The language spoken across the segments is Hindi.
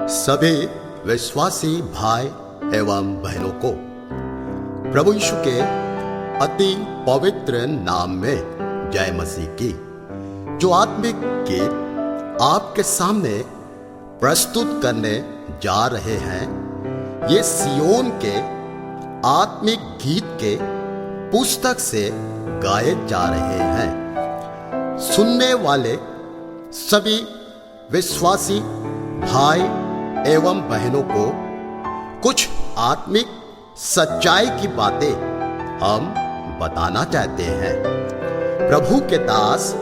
सभी विश्वासी भाई एवं बहनों को प्रभु यीशु के अति पवित्र नाम में जय मसीह की। जो आत्मिक गीत आपके सामने प्रस्तुत करने जा रहे हैं, ये सियोन के आत्मिक गीत के पुस्तक से गाए जा रहे हैं। सुनने वाले सभी विश्वासी भाई एवं बहनों को कुछ आत्मिक सच्चाई की बातें हम बताना चाहते हैं। प्रभु के दास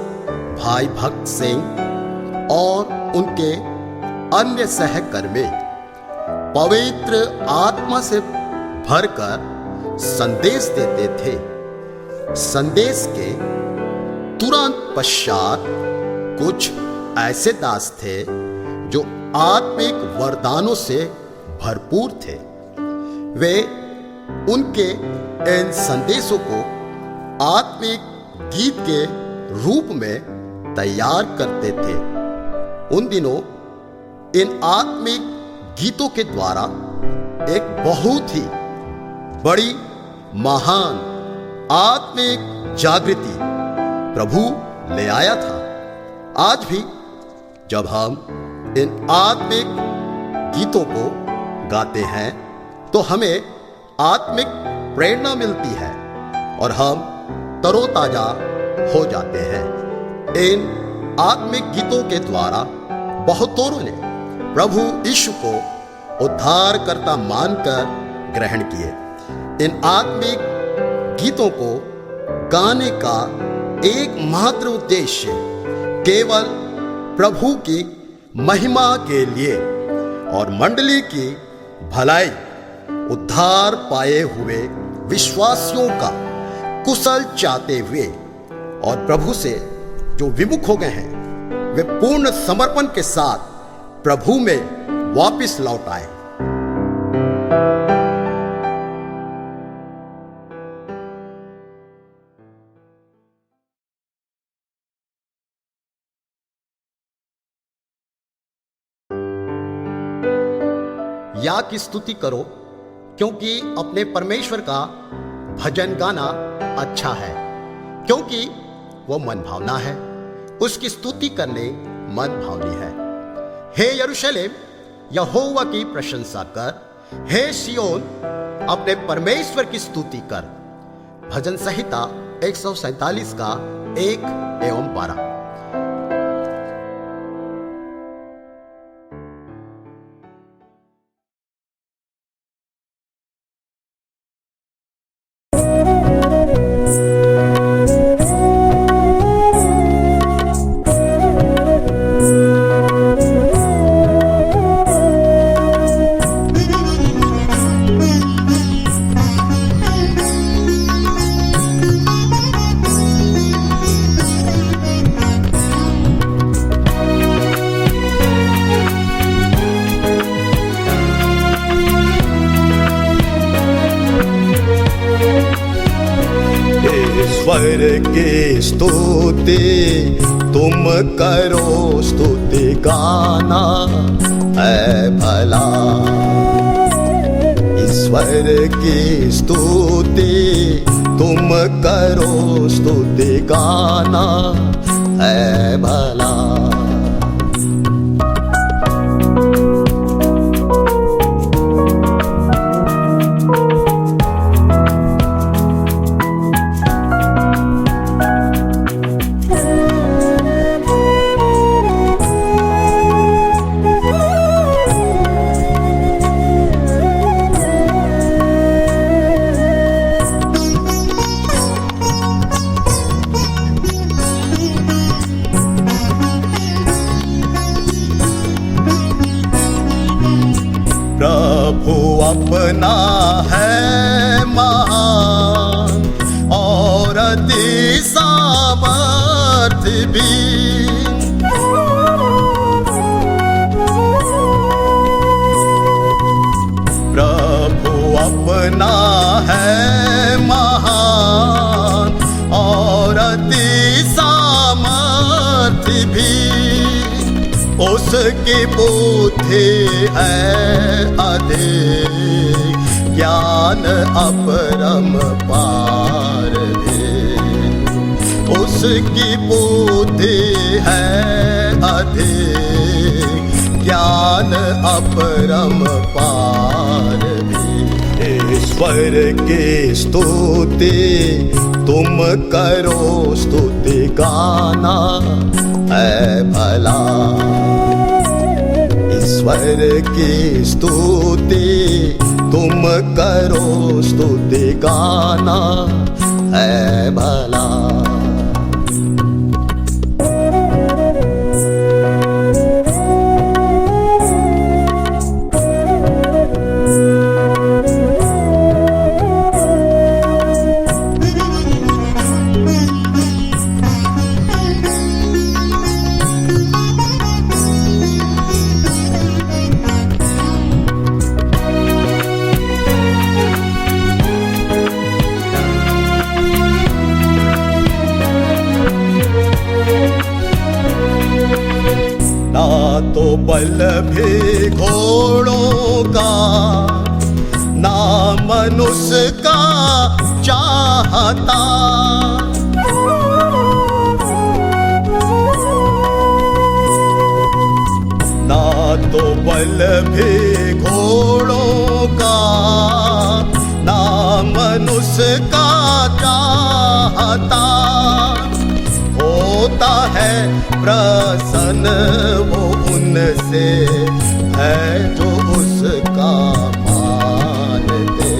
भाई भक्त सिंह और उनके अन्य सहकर्मी पवित्र आत्मा से भरकर संदेश देते थे। संदेश के तुरंत पश्चात कुछ ऐसे दास थे जो आत्मिक वरदानों से भरपूर थे। वे उनके इन संदेशों को आत्मिक गीत के रूप में तैयार करते थे। उन दिनों इन आत्मिक गीतों के द्वारा एक बहुत ही बड़ी महान आत्मिक जागृति प्रभु ले आया था। आज भी जब हम इन आत्मिक गीतों को गाते हैं तो हमें आत्मिक प्रेरणा मिलती है और हम तरोताजा हो जाते हैं। इन आत्मिक गीतों के द्वारा बहुतों ने प्रभु यीशु को उद्धारकर्ता मानकर ग्रहण किए। इन आत्मिक गीतों को गाने का एकमात्र उद्देश्य केवल प्रभु की महिमा के लिए और मंडली की भलाई, उद्धार पाए हुए विश्वासियों का कुशल चाहते हुए और प्रभु से जो विमुख हो गए हैं वे पूर्ण समर्पण के साथ प्रभु में वापस लौट आए। या की स्तुति करो, क्योंकि अपने परमेश्वर का भजन गाना अच्छा है, क्योंकि वो मन भावना है। उसकी स्तुति करने मन भावनी है। हे यरूशलेम, यहोवा की प्रशंसा कर। हे सियोन, अपने परमेश्वर की स्तुति कर। भजन संहिता 147 का 1 एवं 12। ईश्वर की स्तुति तुम करो, स्तुति गाना है भला। ईश्वर की स्तुति तुम करो, स्तुति गाना है भला। प्रभु अपना है महान और अति सामर्थ भी। प्रभु अपना है महान और अति सामर्थ भी। उसकी बुद्धि है अधिक, ज्ञान अपरम पार भी। उसकी बुद्धि है अधिक, ज्ञान अपरम पार भी। ईश्वर की स्तुति तुम करो, स्तुति गाना है भला। ईश्वर की स्तुति तुम करो, स्तुति गाना है भला। ना तो बल भी घोड़ों का, ना मनुष्य का चाहता। ना तो बल भी घोड़ों का, ना मनुष्य का चाहता। होता है प्रसन्न वो उनसे है जो उसका मानते।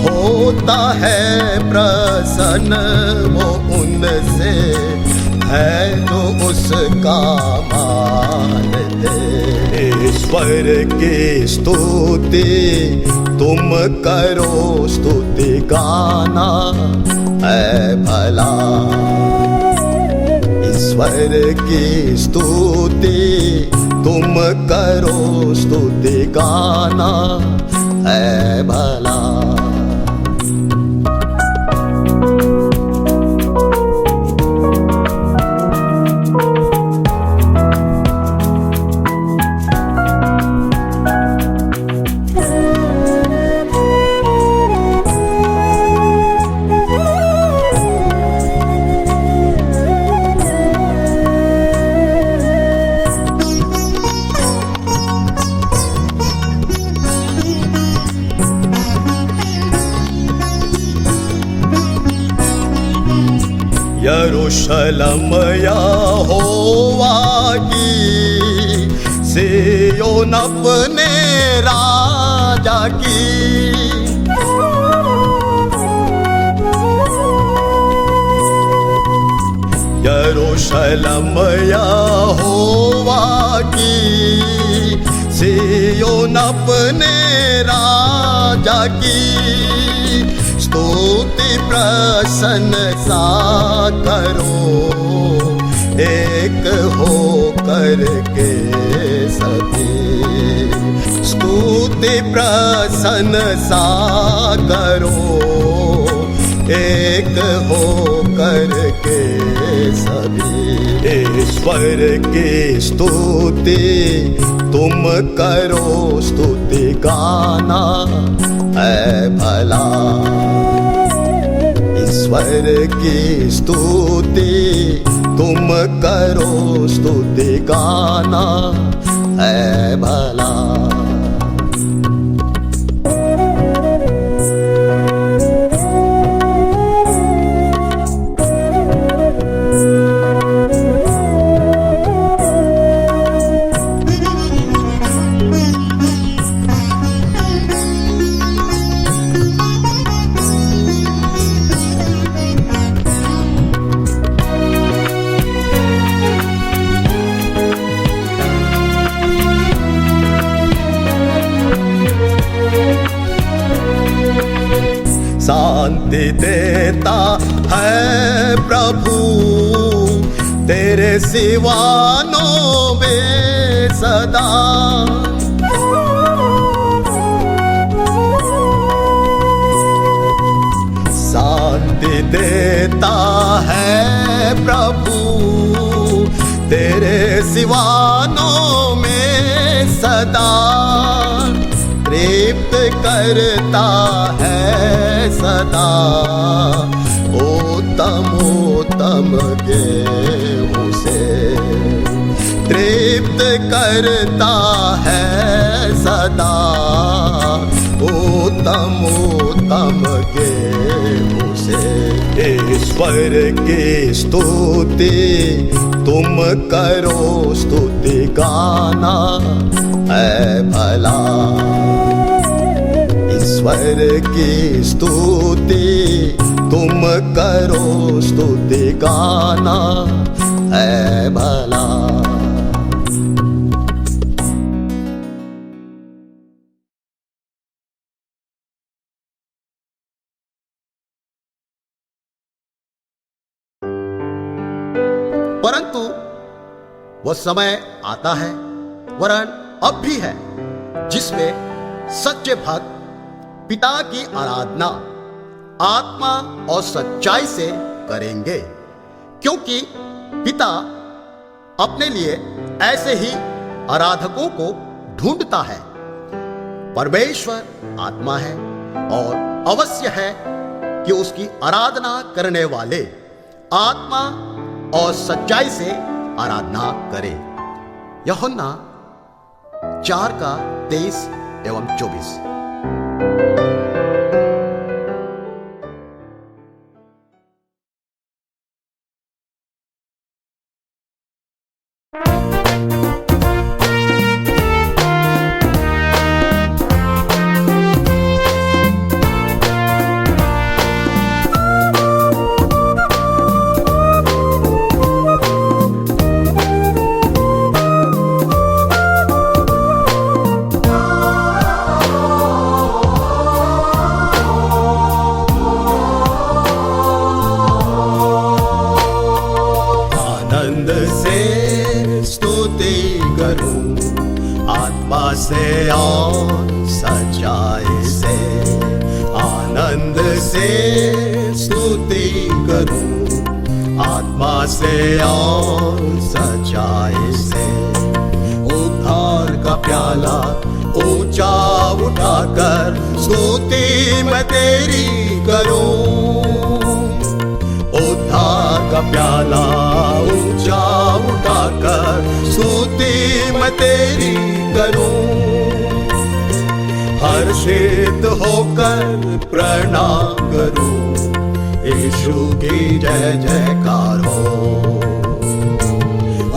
होता है प्रसन्न वो उनसे है जो उसका मानते। ईश्वर की स्तुति तुम करो, स्तुति गाना है भला। ईश्वर की स्तुति तुम करो, स्तुति गाना है भला। यरूशलम यहोवा की, सिय्योन अपने राजा की। यरूशलम यहोवा की, सिय्योन अपने राजा की। स्तुति प्रशंसा करो, एक हो करके सभी। स्तुति प्रशंसा करो, एक हो करके सभी। ईश्वर की स्तुति तुम करो, स्तुति गाना है भला। ईश्वर की स्तुति तुम करो, स्तुति गाना है भला। शांति देता है प्रभु, तेरे सिवानो में सदा। शांति देता है प्रभु, तेरे सिवानों में सदा तृप्त करता है सदा। उत्तम उत्तम गेहूं से तृप्त करता है सदा। उत्तम उत्तम गेहूं से ईश्वर की स्तुति तुम करो, स्तुति गाना है भला। ईश्वर की स्तुति तुम करो, स्तुति गाना है भला। परंतु वह समय आता है, वरन अब भी है, जिसमें सच्चे भक्त पिता की आराधना आत्मा और सच्चाई से करेंगे, क्योंकि पिता अपने लिए ऐसे ही आराधकों को ढूंढता है। परमेश्वर आत्मा है और अवश्य है कि उसकी आराधना करने वाले आत्मा और सच्चाई से आराधना करें। यूहन्ना 4:23 एवं 24। से और सच्चाई से आनंद से स्तुति करूं, आत्मा से और सच्चाई से। उद्धार का प्याला ऊंचा उठाकर स्तुति मैं तेरी करूं। उद्धार का प्याला ऊंचा उठाकर स्तुति मैं तेरी करूं। हर्षित होकर प्रणाम करूं, यीशु की जय जयकार हो।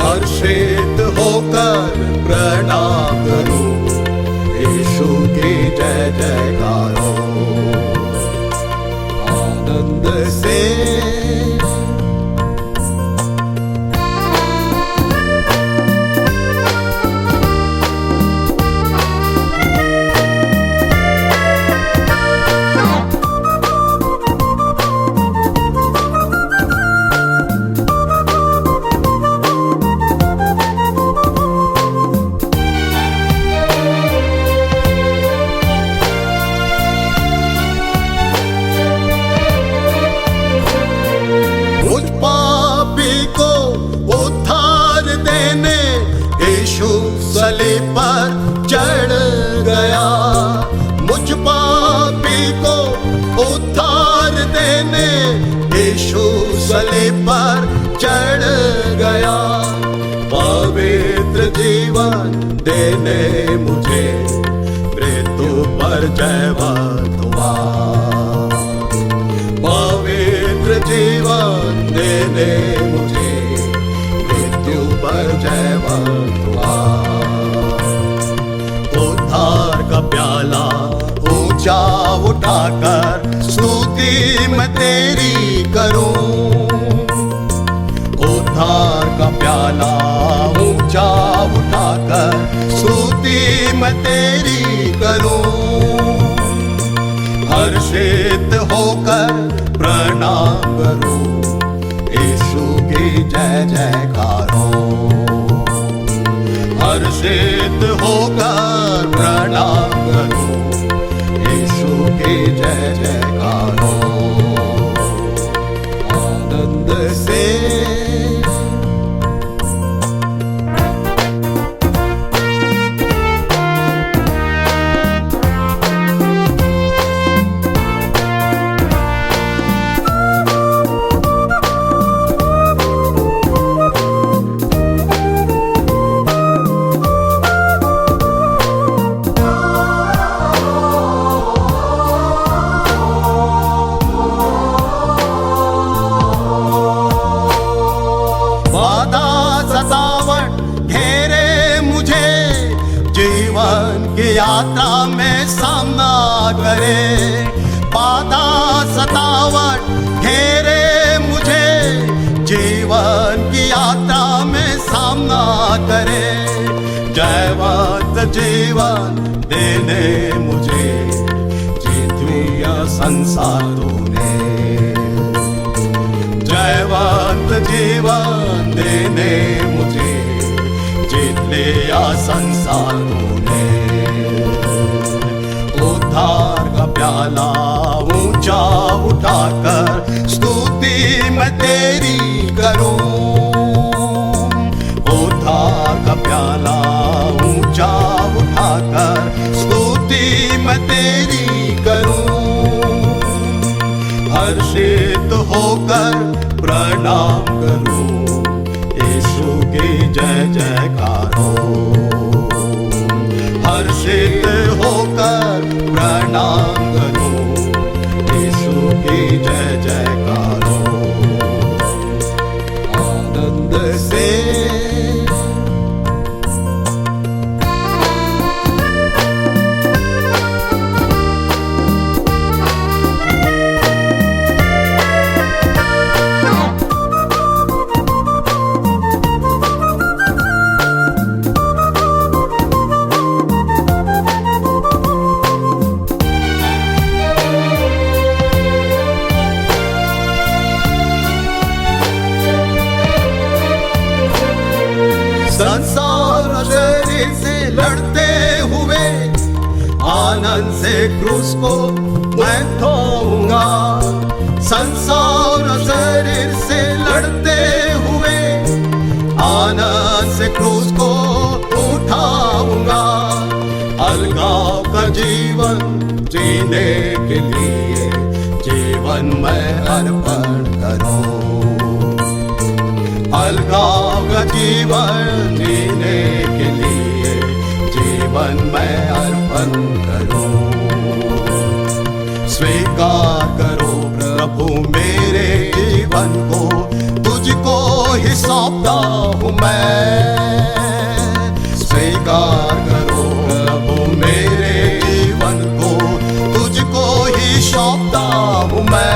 हर्षित होकर प्रणाम करूं, यीशु की जय जयकार हो। आनंद से सलीब पर चढ़ गया। मुझ पापी को उद्धार देने यीशु सलीब पर चढ़ गया। पवित्र जीवन देने मुझे मृत्यु पर जयवंत हुआ। पवित्र जीवन देने मुझे मृत्यु पर जयवंत हुआ। उद्धार का प्याला ऊंचा उठाकर स्तुति मैं तेरी करूं। उद्धार का प्याला ऊंचा उठाकर स्तुति मैं तेरी करूं। हर्षित होकर प्रणाम करूं, यीशु की जय जयकार हो। हर्षित होकर प्रणाम करूं, यीशु की जय जयकार हो। आनंद से सतावट घेरे मुझे, जीवन की यात्रा में सामना करे। बाधा सतावट घेरे मुझे, जीवन की यात्रा में सामना करे। जयवंत जीवन देने मुझे, जीत लिया संसार तूने। जयवंत जीवन देने मुझे, जीत लिया संसार तूने। उद्धार का प्याला ऊंचा उठाकर स्तुति मैं तेरी करूं। उद्धार का प्याला ऊंचा उठाकर स्तुति मैं तेरी करूं। हर्षित होकर प्रणाम करूं, यीशु की जय जयकार हो। हर्षित होकर प्रणाम करूं, यीशु की जय जयकार हो। आनंद से संसार शरीर से लड़ते हुए, आनंद से क्रूस को मैं ढोऊंगा। संसार शरीर से लड़ते हुए, आनंद से क्रूस को उठाऊंगा। अलगाव का जीवन जीने के लिए, जीवन मैं अर्पण करूं। अलगाव का जीवन जीने के लिए, जीवन मैं अर्पण करूं। स्वीकार करो प्रभु मेरे जीवन को, तुझको ही सौंपता हूं मैं। स्वीकार करो प्रभु मेरे जीवन को, तुझको ही सौंपता हूं मैं।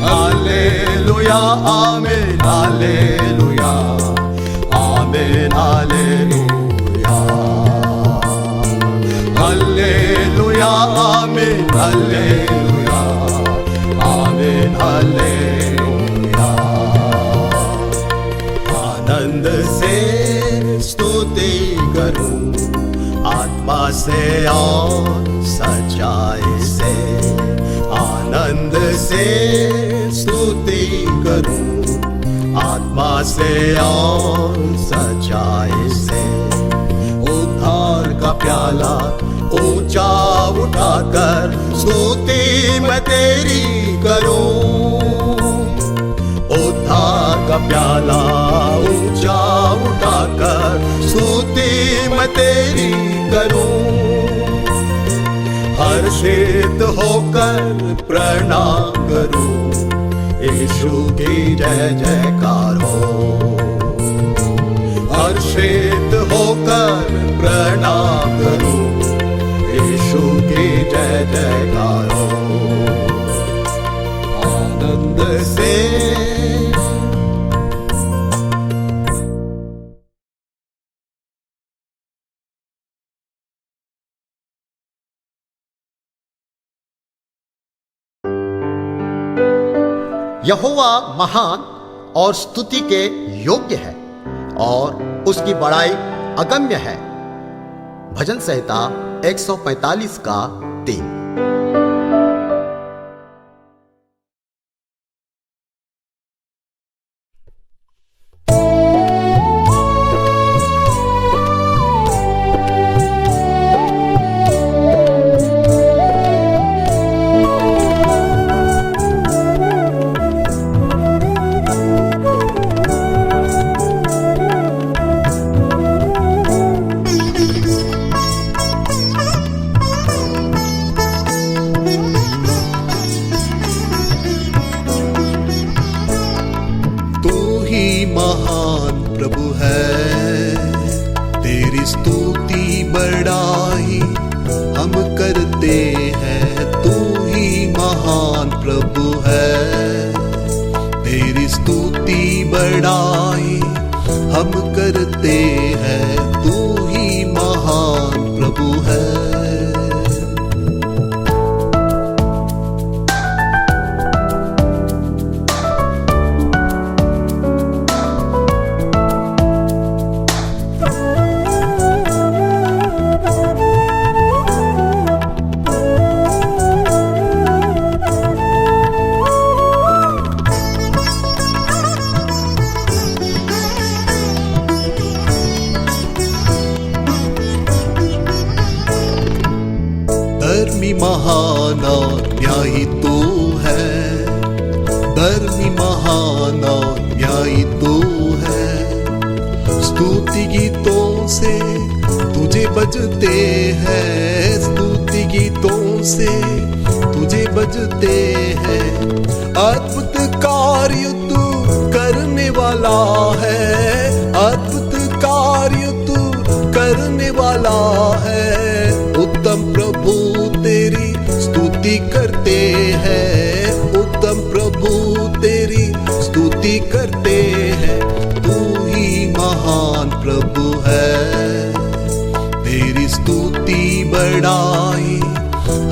हालेलुया आमीन, हालेलुया आमीन, हालेलुया। हालेलुया आमीन, हालेलुया आमीन, हालेलुया। आनंद से स्तुति करूं, आत्मा से और सच्चाई से। आनंद से स्तुति करूं, आत्मा से और सच्चाई से। उद्धार का प्याला ऊंचा उठाकर स्तुति मैं तेरी करूं। उद्धार का प्याला ऊंचा उठाकर स्तुति मैं तेरी करूं। हर्षित होकर प्रणाम करूं, यीशु की जय जयकार हो। हर्षित होकर प्रणाम करूं, यीशु की जय जयकार हो। आनंद से यहोवा महान और स्तुति के योग्य है और उसकी बड़ाई अगम्य है। भजन संहिता 145 का 3। प्रभु है। तेरी स्तुति बड़ाई हम करते हैं, तू ही महान प्रभु है। तेरी स्तुति बड़ाई हम करते हैं, तू ही महान प्रभु है। धर्मी महान न्यायी तू है, धर्मी महान न्यायी तू है। स्तुति गीतों से तुझे बजते हैं, स्तुति गीतों से तुझे बजते हैं। अद्भुत कार्य तू करने वाला है, अद्भुत कार्य तू करने वाला है। उत्तम प्रभु तेरी स्तुति करते हैं, उत्तम प्रभु तेरी स्तुति करते हैं। तू ही महान प्रभु है। तेरी स्तुति बड़ाई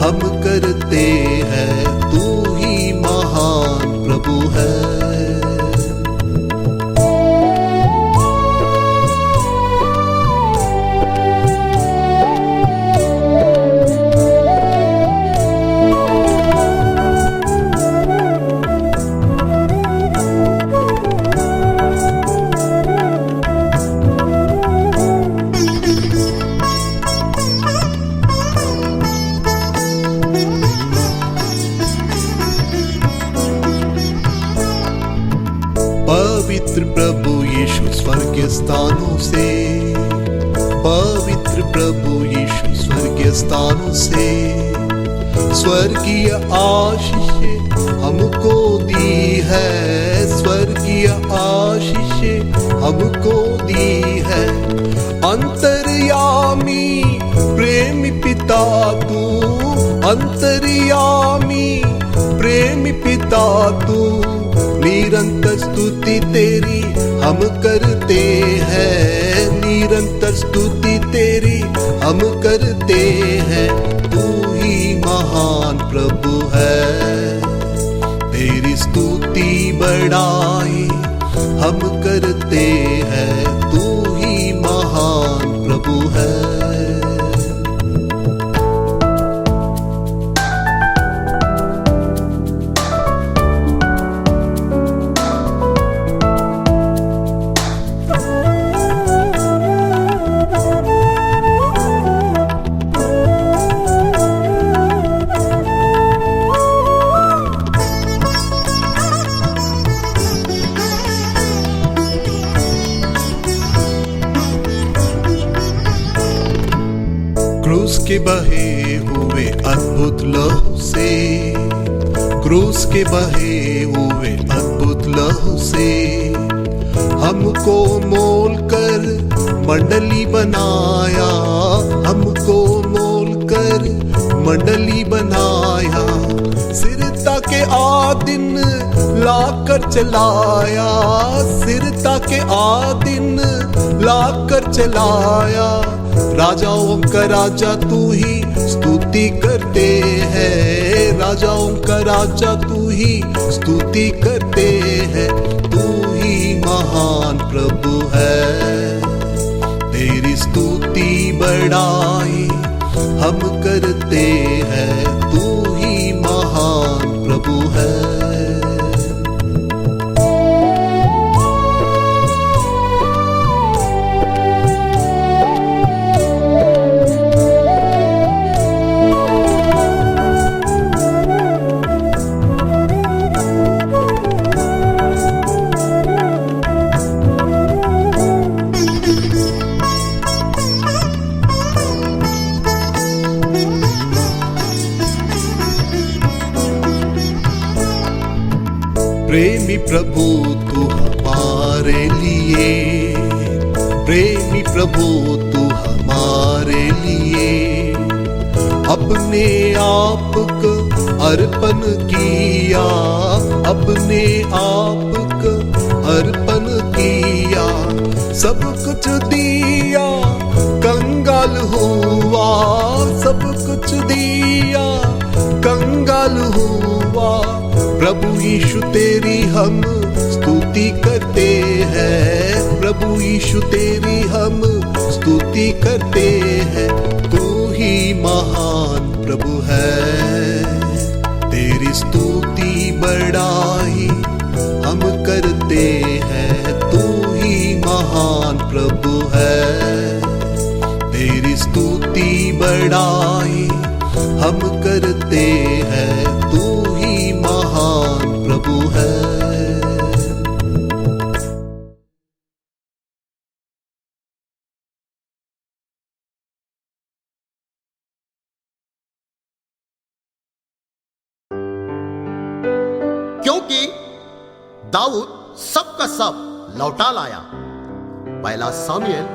हम करते हैं, तू ही महान प्रभु है। पवित्र प्रभु यीशु स्वर्गीय स्थानों से, पवित्र प्रभु यीशु स्वर्गीय स्थानों से स्वर्गीय आशीष हमको दी है, स्वर्गीय आशीष हमको दी है। अंतर्यामी प्रेमी पिता तू, अंतर्यामी प्रेमी पिता तू। निरंतर स्तुति तेरी हम करते हैं, निरंतर स्तुति तेरी हम करते हैं। तू ही महान प्रभु है। तेरी स्तुति बड़ाई हम करते हैं, तू ही महान प्रभु है। क्रूस के बहे हुए अद्भुत लहू से, क्रूस के बहे हुए अद्भुत लहू से हमको मोल कर मंडली बनाया, हमको मोल कर मंडली बनाया। सिरता के आदिन लाकर चलाया, सिरता के आदिन लाकर चलाया। राजाओं का राजा तू ही स्तुति करते हैं, राजाओं का राजा तू ही स्तुति करते हैं। तू ही महान प्रभु है। तेरी स्तुति बड़ाई हम करते हैं, तू ही महान प्रभु है। प्रेमी प्रभु तू हमारे लिए प्रेमी प्रभु तू हमारे लिए अपने आप को अर्पण किया, अपने आप को अर्पण किया, सब कुछ दिया, कंगाल हुआ, सब कुछ दिया, कंगाल हुआ। प्रभु यीशु तेरी हम स्तुति करते हैं, प्रभु यीशु तेरी हम स्तुति करते हैं। तू ही महान प्रभु है, तेरी स्तुति बड़ाई हम करते हैं। तू ही महान प्रभु है, तेरी स्तुति बड़ाई हम करते हैं। तू ही महान प्रभु है। क्योंकि दाऊद सब का सब लौटा लाया। पहला सामुएल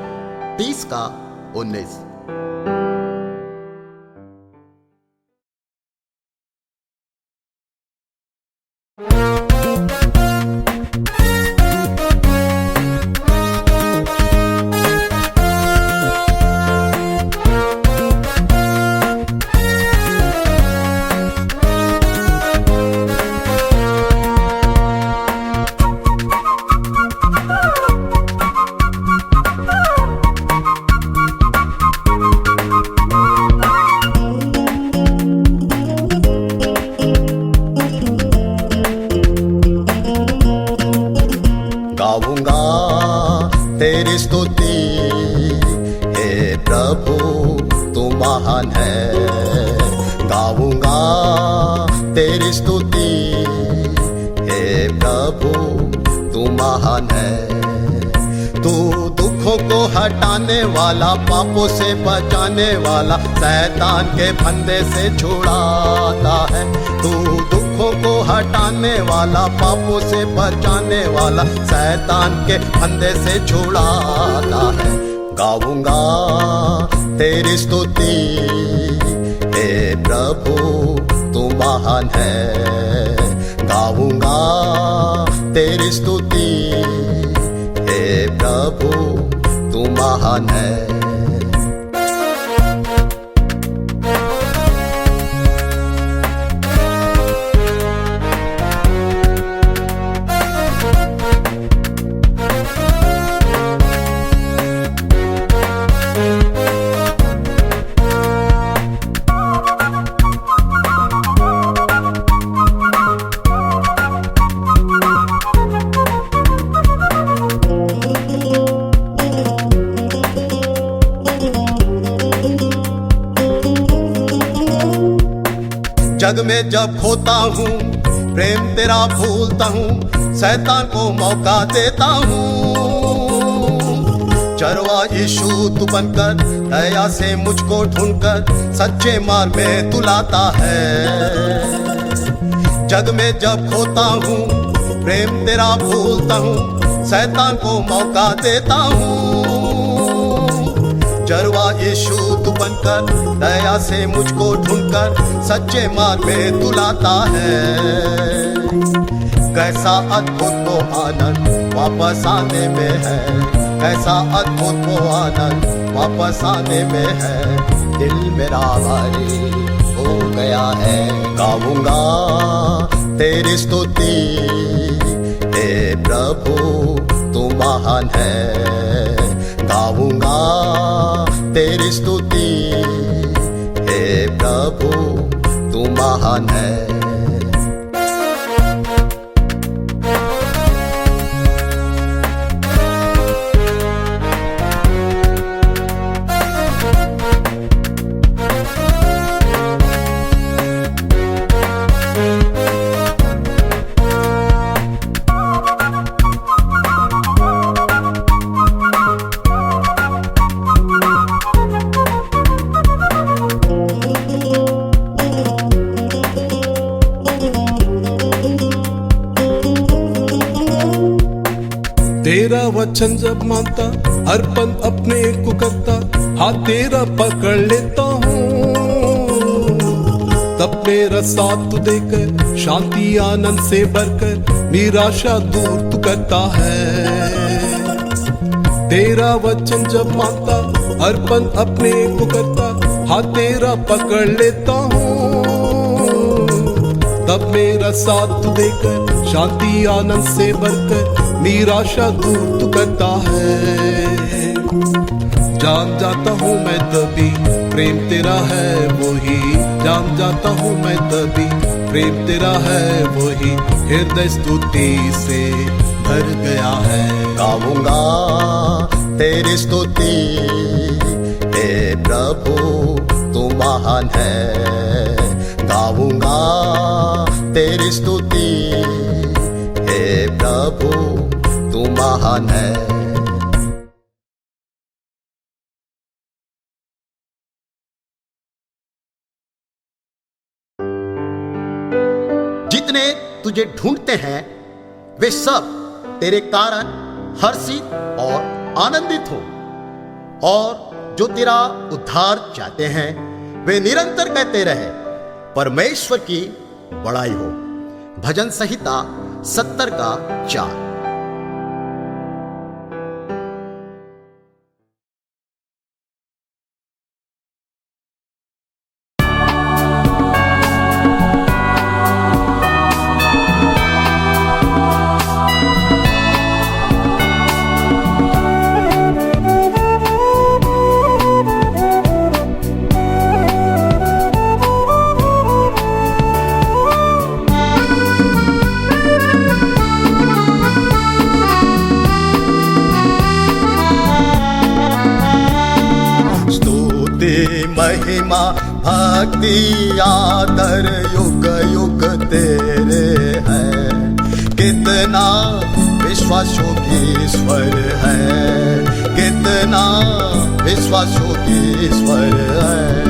30:19। गाऊंगा तेरी स्तुति, हे प्रभु तू महान है। गाऊंगा तेरी स्तुति, हे प्रभु तू महान है। तू दुखों को हटाने वाला, पापों से बचाने वाला, शैतान के फंदे से छुड़ाता है। तू दुखों को हटाने वाला, पापों से बचाने वाला, शैतान के फंदे से छुड़ाता है। गाऊंगा तेरी स्तुति, हे प्रभु तू महान है। गाऊंगा तेरी स्तुति, हे प्रभु तू महान है। जग में जब खोता हूँ, प्रेम तेरा भूलता हूँ, शैतान को मौका देता हूँ। चरवा यीशु तू बनकर, दया से मुझको ढूंढकर, सच्चे मार्ग में तू लाता है। जग में जब खोता हूँ, प्रेम तेरा भूलता हूँ, शैतान को मौका देता हूँ। चरवा यीशु तू बनकर, दया से मुझको ढूंढकर, सच्चे मार्ग में तू लाता है। कैसा अद्भुत वो आनंद वापस आने में है, कैसा अद्भुत वो आनंद वापस आने में है। दिल मेरा भारी हो गया है। गाऊंगा तेरी स्तुति, हे प्रभु तू महान है। गाऊंगा तेरी स्तुति, हे प्रभु तू महान है। वचन जब मानता, अर्पण अपने को करता, हाथ तेरा पकड़ लेता हूँ, तब मेरा साथ तू देकर, शांति आनंद से भरकर, निराशा दूर तू करता है। तेरा वचन जब मानता, अर्पण अपने को करता, हाथ तेरा पकड़ लेता हूँ, तब मेरा साथ तू देकर, शांति आनंद से भरकर, निराशा दूर तू करता है। जान जाता हूँ मैं तभी प्रेम तेरा है वही, जान जाता हूँ मैं तभी प्रेम तेरा है वही, हृदय स्तुति से भर गया है। गाऊंगा तेरी स्तुति, हे प्रभु तू महान है। गाऊंगा तेरी स्तुति, हे प्रभु तू महान है। जितने तुझे ढूंढते हैं वे सब तेरे कारण हर्षित और आनंदित हो, और जो तेरा उद्धार चाहते हैं वे निरंतर कहते रहे, परमेश्वर की बड़ाई हो। भजन संहिता 70:4। महिमा भक्ति आदर युग युग तेरे है। कितना विश्वासयोगी स्वर है, कितना विश्वासयोगी स्वर है।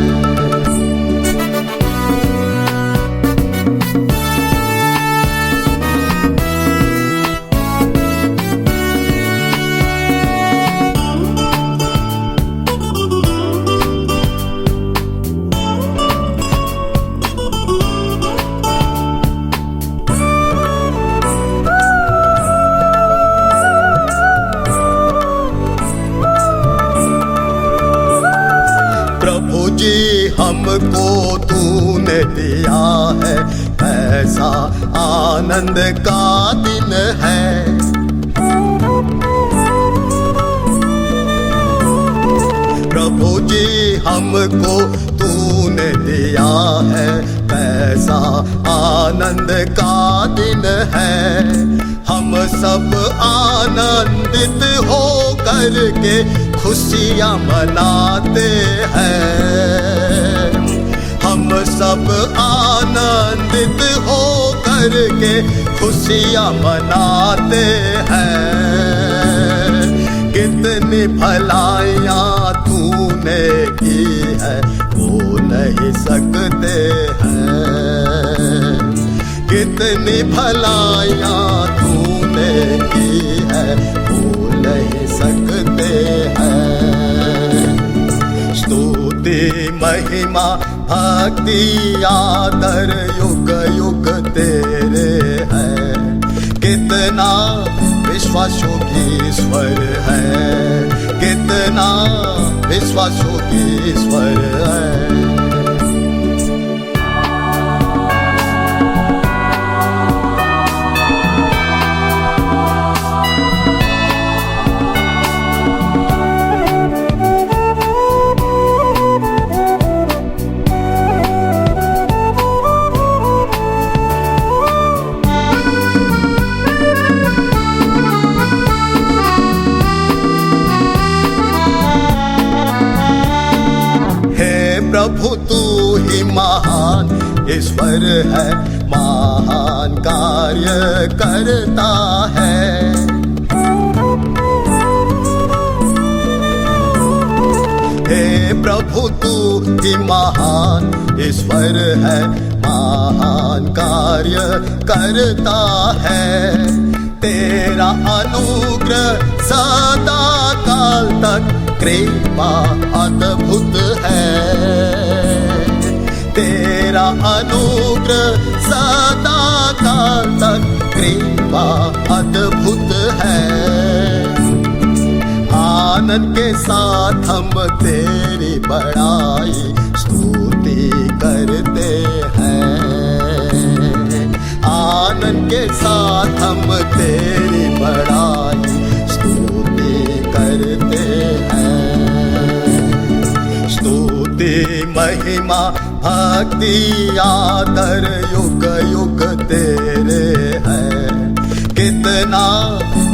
प्रभु जी हमको तूने दिया है, ऐसा आनंद का दिन है। प्रभु जी हमको तूने दिया है, ऐसा आनंद का दिन है। हम सब आनंदित हो करके खुशियाँ मनाते हैं। हम सब आनंदित हो करके खुशियाँ मनाते हैं। कितनी भलाइयाँ तूने की है वो नहीं सकते हैं। कितनी भलाइयाँ तूने की है वो नहीं सकते हैं। स्तुति महिमा भक्ति आदर युग युग तेरे है। कितना विश्वासयोगी स्वर है, कितना विश्वासयोगी स्वर है। प्रभु तू ही महान ईश्वर है, महान कार्य करता है। हे प्रभु तू ही महान ईश्वर है, महान कार्य करता है। तेरा अनुग्रह सदा काल तक कृपा अद्भुत है। तेरा अनुग्रह सदा काल तक कृपा अद्भुत है। आनंद के साथ हम तेरी बड़ाई स्तुति करते हैं। आनंद के साथ हम तेरी बड़ाई स्तुति करते हैं। स्तुति महिमा भक्ति आदर युग युग तेरे है। कितना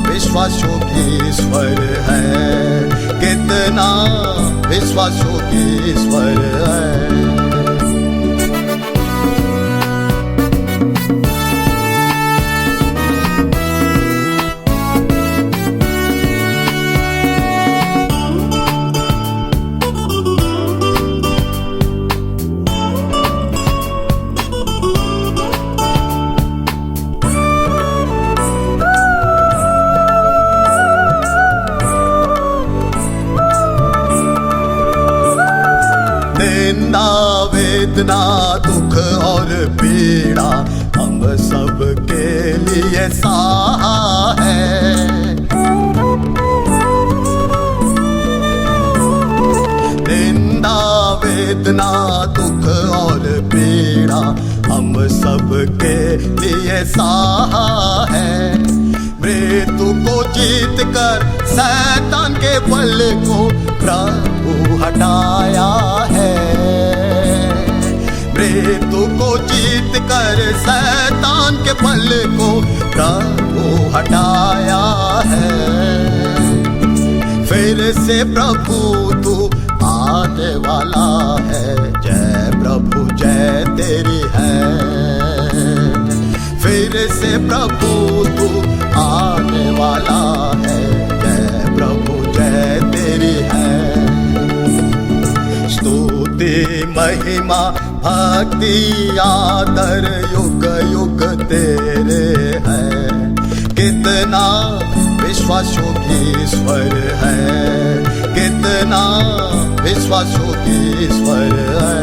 विश्वासों की स्वर है, कितना विश्वासों की स्वर है। निंदा वेदना दुख और पीड़ा हम सब के लिए सहा है। निंदा वेदना दुख और पीड़ा हम सब के लिए सहा है। मृत्यु को जीत कर शैतान के बल को प्रभु हटाया है। मृत्यु को जीत कर शैतान के बल को प्रभु हटाया है। फिर से प्रभु तू आने वाला है। जय प्रभु जय तेरी है। फिर से प्रभु तू आने वाला है। जय प्रभु जय तेरी है। स्तुति महिमा भक्ति आदर युग युग तेरे है। कितना विश्वासों की स्वर है, कितना विश्वासों की स्वर है।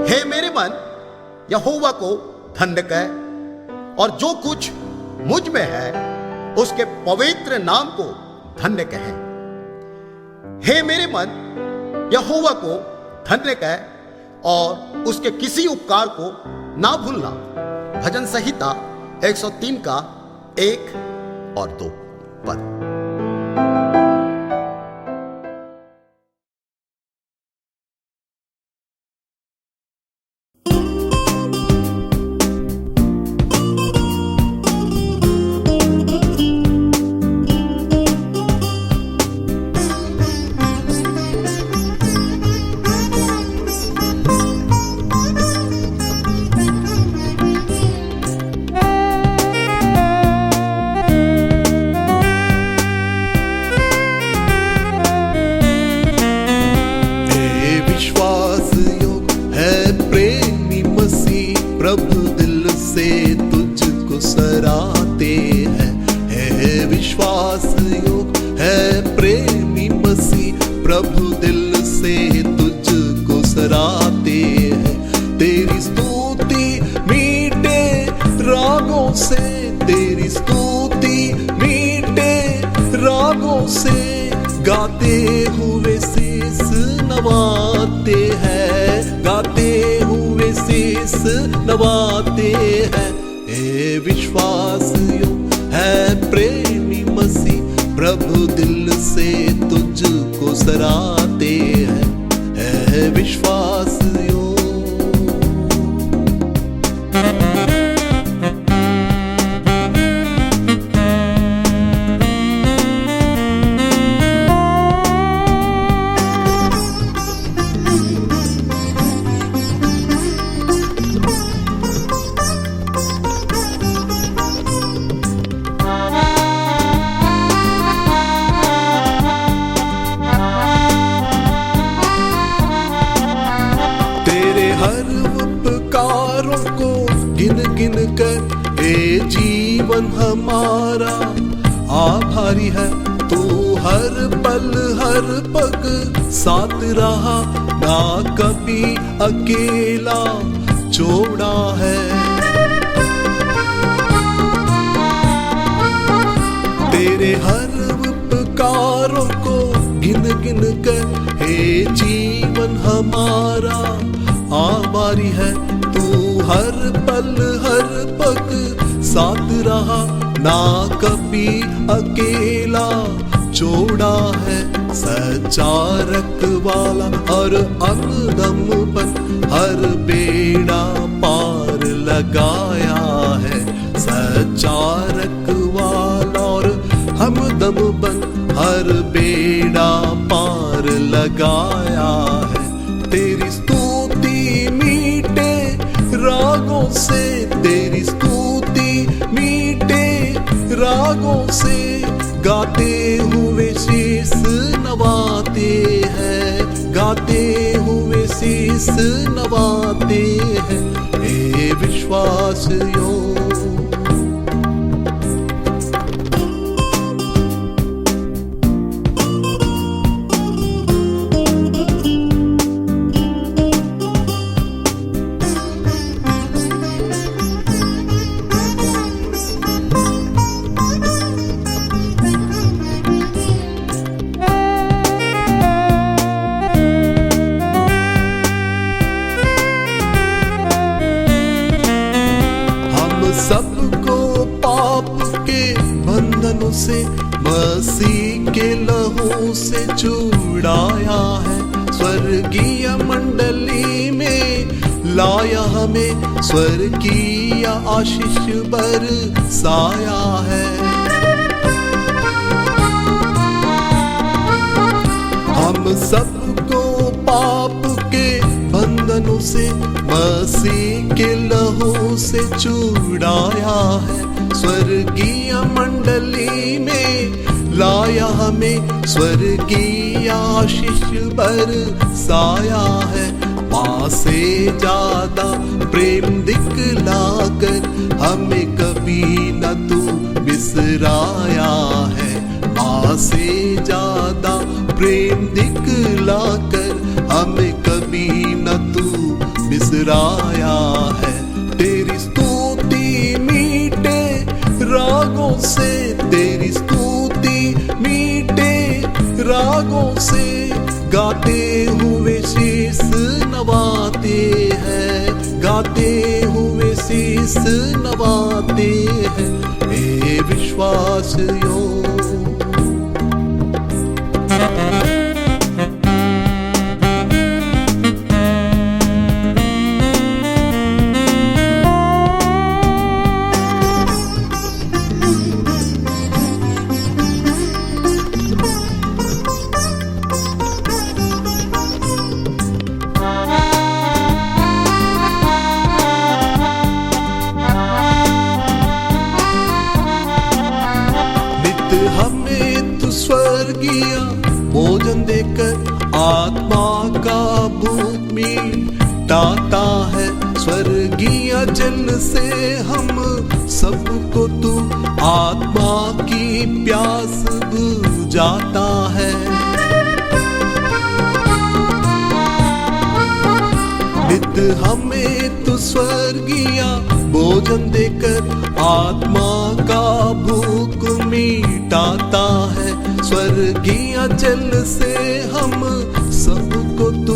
हे मेरे मन, यहोवा को धन्य कह और जो कुछ मुझ में है उसके पवित्र नाम को धन्य कहे। हे मेरे मन, यहोवा को धन्य कह और उसके किसी उपकार को ना भूलना। भजन संहिता 103 का 1 और 2 पद। प्रभु दिल से तुझको सराहते हैं। है विश्वास योग है प्रेमी मसीह, प्रभु दिल से तुझको सराहते हैं। तेरी स्तुति मीठे रागों से, तेरी स्तुति मीठे रागों से गाते हुए शीस नवाते हैं, गाते हुए शीस नवाते हैं। हे विश्वास योग है प्रेमी मसीह, प्रभु दिल से तुझको सराहते हैं। है विश्वास योग। जीवन हमारा आभारी है। तू हर पल हर पग साथ रहा, ना कभी अकेला छोड़ा है। तेरे हर उपकारों को गिन गिन कर हे जीवन हमारा आभारी है। तू हर पल हर पग साथ रहा, ना कभी अकेला छोड़ा है। सच्चा रखवाला और हमदम बन हर बेड़ा पार लगाया है। सच्चा रखवाला और हमदम बन हर बेड़ा पार लगाया है। तेरी स्तुति मीठे रागों से, तेरी स्तुति मीठे रागों से गाते हुए शीस नवाते हैं, गाते हुए शीस नवाते हैं। हे विश्वासियों, सबको पाप के बंधनों से मसीह के लहू से छुड़ाया है। स्वर्गीय मंडली में लाया हमें, स्वर्गीय आशीष बरसाया है। हम सबको पाप के बंधनों से मसीह के लहू से छुड़ाया है। स्वर्गीय मंडली में लाया हमें, स्वर्गीय आशीष बरसाया है। माँ से ज्यादा प्रेम दिखलाकर हमें कभी न तू बिसराया है। माँ से ज्यादा प्रेम दिखलाकर हमें कभी न तू बिसराया है। तेरी स्तुति मीठे रागों से, तेरी स्तुति मीठे रागों से गाते हुए शीस नवाते हैं, गाते हुए शीस नवाते हैं। हे विश्वासियों, हमें तू स्वर्गीय भोजन देकर आत्मा का भूख मिटाता है। स्वर्गीय जल से हम सबको तू आत्मा की प्यास बुझाता है। नित हमें तू स्वर्गीय भोजन देकर आत्मा का भूख मिटाता है। स्वर्गीय जल से हम सबको तू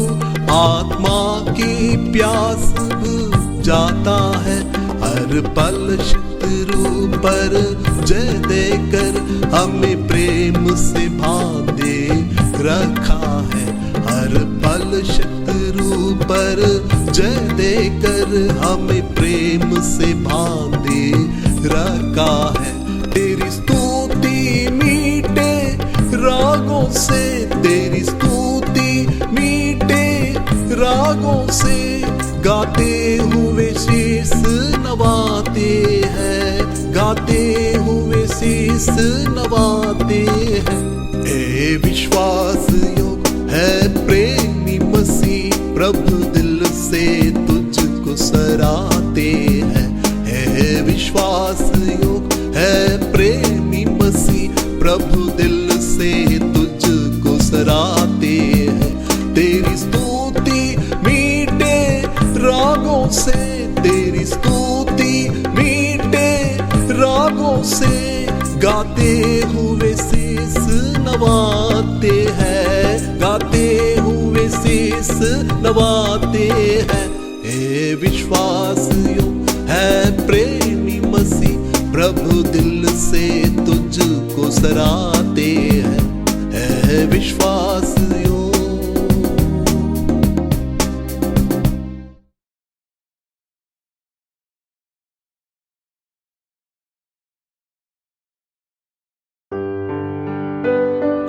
आत्मा की प्यास बुझाता है। हर पल शत्रु पर जय देकर हमें प्रेम से बांधे रखा है। हर पल शत्रु पर जय देकर हमें प्रेम से बांधे रखा है। तेरी स्तुति मीठे रागों से, तेरी स्तुति मीठे रागों से गाते हुए शीस नवाते हैं, गाते हुए शीस नवाते हैं। ए विश्वास योग है प्रेमी मसीह, प्रभु दिल से तुझको सराहते हैं। है विश्वास योग से तेरी स्तुति मीठे रागों से गाते हुए शीस नवाते हैं, गाते हुए शीस नवाते हैं। हे विश्वासियों है प्रेमी मसीह, प्रभु दिल से तुझको सराहते हैं। हे विश्वासियों।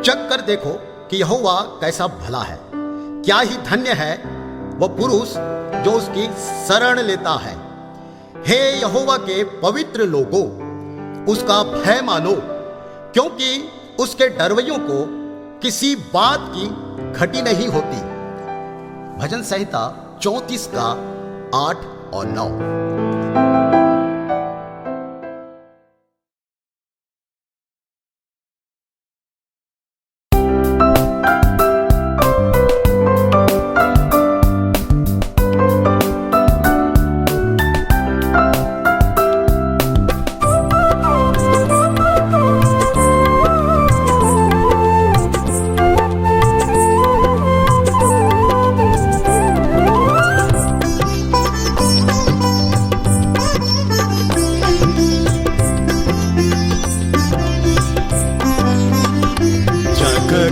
चख कर देखो कि यहोवा कैसा भला है। क्या ही धन्य है वह पुरुष जो उसकी शरण लेता है। हे यहोवा के पवित्र लोगों, उसका भय मानो, क्योंकि उसके डरवैयों को किसी बात की घटी नहीं होती। भजन संहिता 34 का 8 और 9।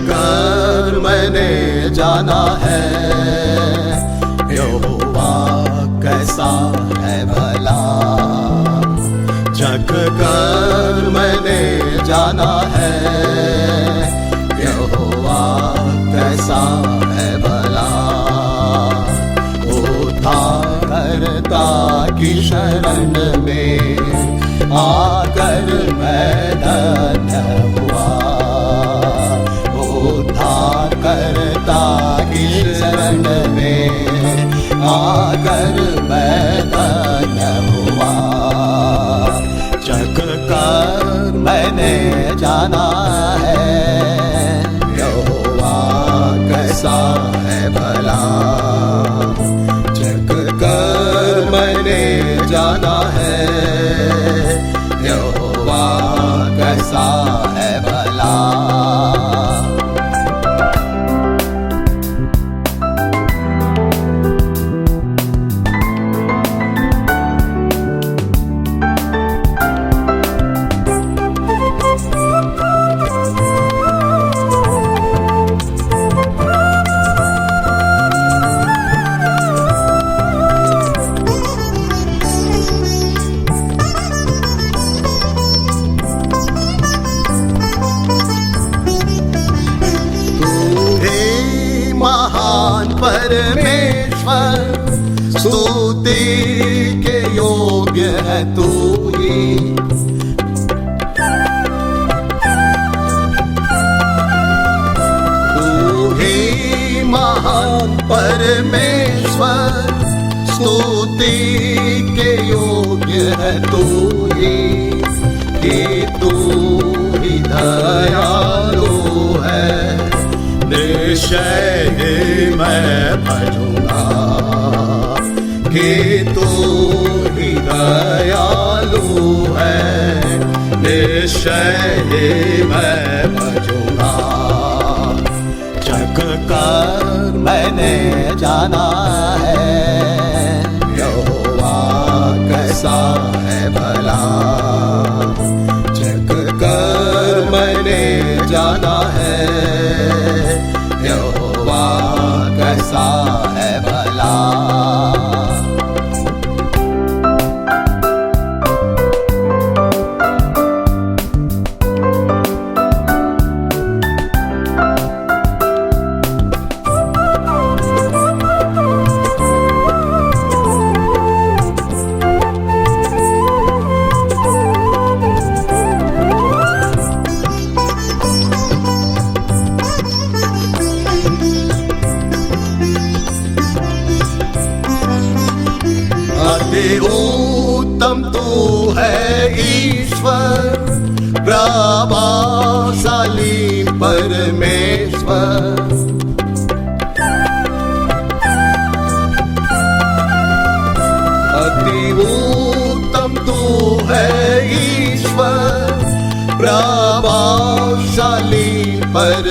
कर मैंने जाना है यहोवा कैसा है भला। जग कर मैंने जाना है यहोवा कैसा है भला। उद्धारकर्ता की शरण में आकर मैं धन्य हुआ। उद्धारकर्ता की शरण में आकर मैं धन्य हुआ। जग कर मैंने जाना है यहोवा कैसा है भला। जग कर मैंने जाना है यहोवा कैसा है भला। परमेश्वर स्तुति के योग्य है तू ही। तू ही महान परमेश्वर स्तुति के योग्य है तू ही। कि तू ही दयालु है निश्चय ही मैं भजूंगा। कि तू ही दयालु है निश्चय ही मैं भजूंगा। जग कर मैंने जाना है यहोवा कैसा है भला। जग कर मैंने जाना है यहोवा कैसा है भला। उत्तम तू है ईश्वर प्रभावशाली परमेश्वर।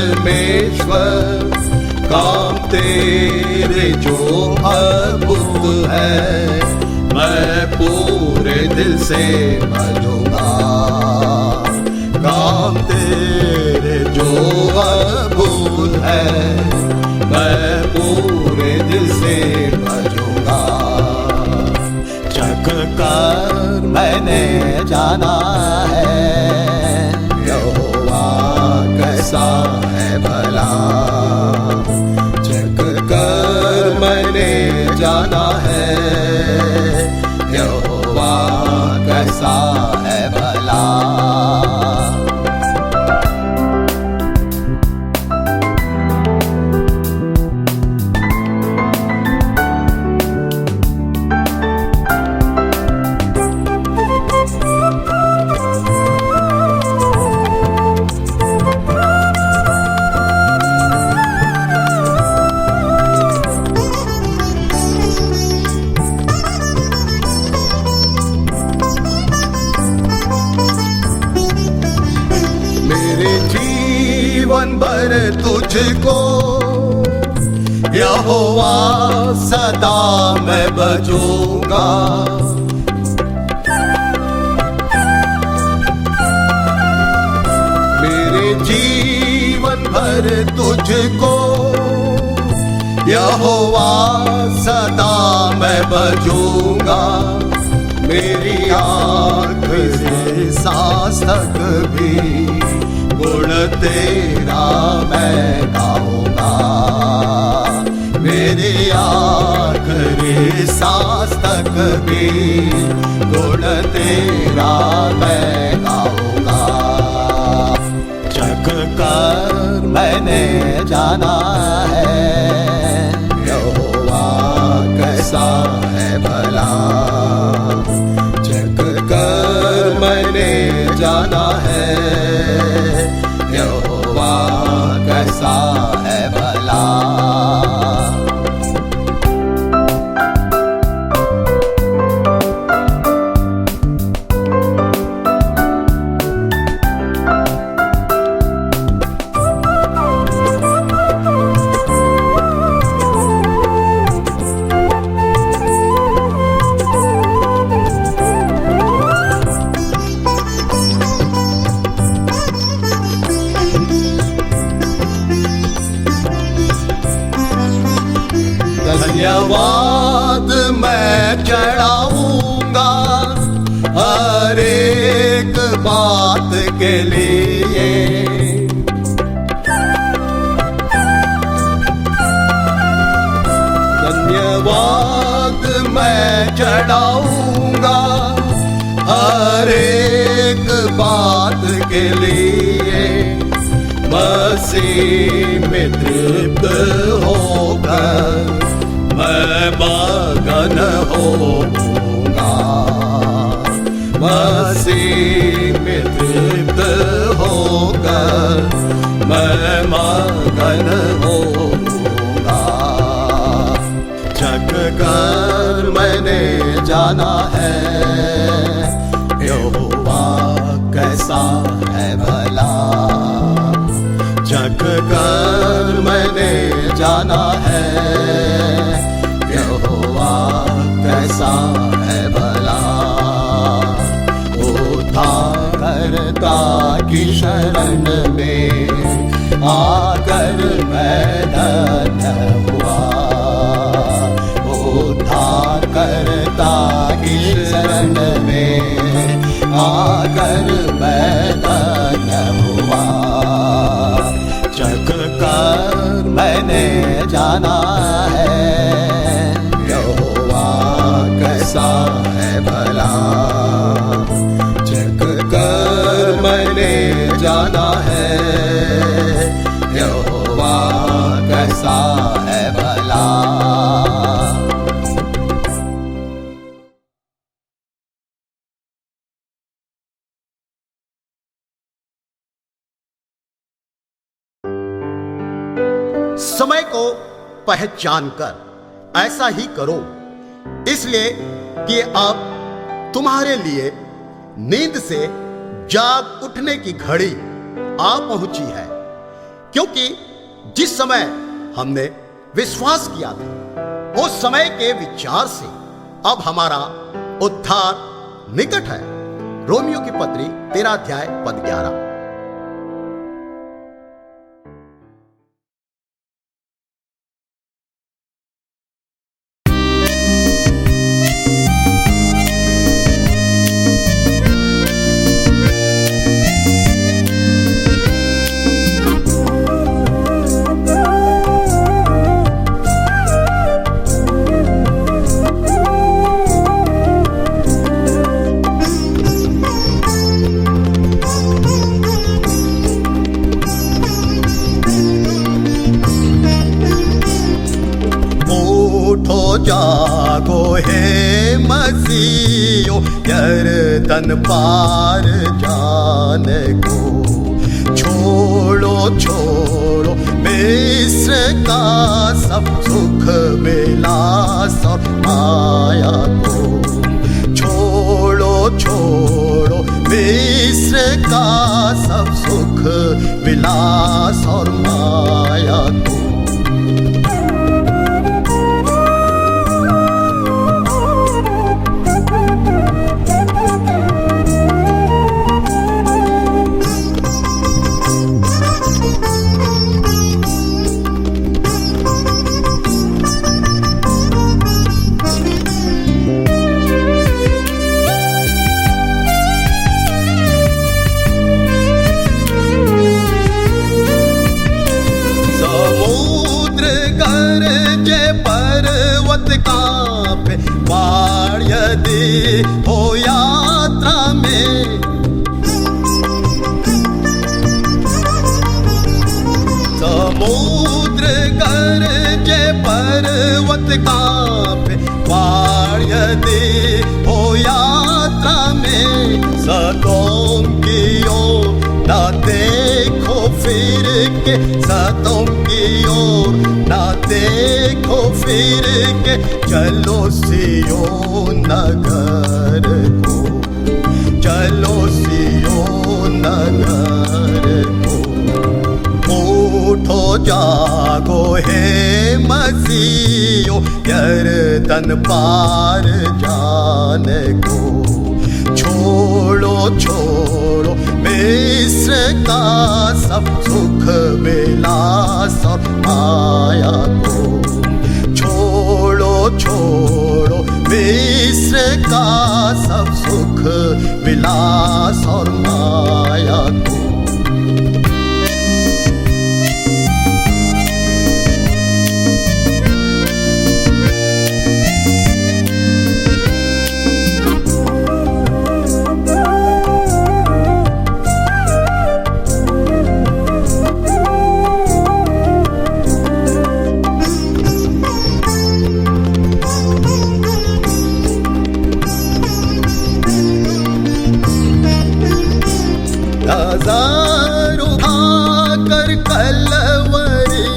परमेश्वर काम तेरे जो अद्भुत है, मैं पूरे दिल से भजूंगा। काम तेरे जो अद्भुत है, मैं पूरे दिल से भजूंगा। चख कर मैंने जाना है, यहोवा कैसा है भला। चख कर मैंने जाना है, यहोवा कैसा है भला। जीवन भर तुझको यहोवा सदा मैं बजूंगा। मेरे जीवन भर तुझको यहोवा सदा मैं बजूंगा। मेरी आखिरी सांस तक भी गुण तेरा मैं गाऊंगा। मेरी आखिरी सांस तक भी गुण तेरा मैं गाऊंगा। चख कर मैंने जाना है, यहोवा कैसा है भला। चख कर मैंने जाना है, यहोवा कैसा है भला। धन्यवाद मैं चढ़ाऊंगा हर एक बात के लिए। धन्यवाद मैं चढ़ाऊंगा हर एक बात के लिए। मसीह में तृप्त होकर मैं मगन होऊंगा। मसीह में तृप्त होकर मैं मगन होऊंगा। चख कर मैंने जाना है, यहोवा कैसा है भला। चख कर मैंने जाना है, यहोवा कैसा है भला। उद्धारकर्ता की शरण में आकर मैं धन्य हुआ। उद्धारकर्ता की शरण में आकर मैं धन्य हुआ। चख कर मैंने जाना है, यहोवा कैसा है भला। चख कर मैंने जाना है, यहोवा कैसा है भला। समय को पहचान कर ऐसा ही करो, इसलिए कि अब तुम्हारे लिए नींद से जाग उठने की घड़ी आ पहुंची है। क्योंकि जिस समय हमने विश्वास किया था उस समय के विचार से अब हमारा उद्धार निकट है। रोमियो की पत्री 13 अध्याय पद 11। जागो हे मसीहो यरदन पार जाने को, छोड़ो छोड़ो मिस्र का सब सुख विलास और माया को, छोड़ो छोड़ो मिस्र का सब सुख विलास और माया को। यदि हो यात्रा में, समुद्र गरजे पर्वत कांपे, पहाड़ यदि हो यात्रा में, सदोम की ओर ना देखो फिर के, सदोम की ओर ना देखो फिर के, चलो सिय्योन नगर को, चलो सिय्योन नगर को। उठो जागो हे मसीहो यरदन पार जाने को, छोड़ो छोड़ो मिस्र का सब सुख विलास और माया को, छोड़ो छोड़ो मिस्र का सब सुख विलास और माया को। हजारों आकर कलवरी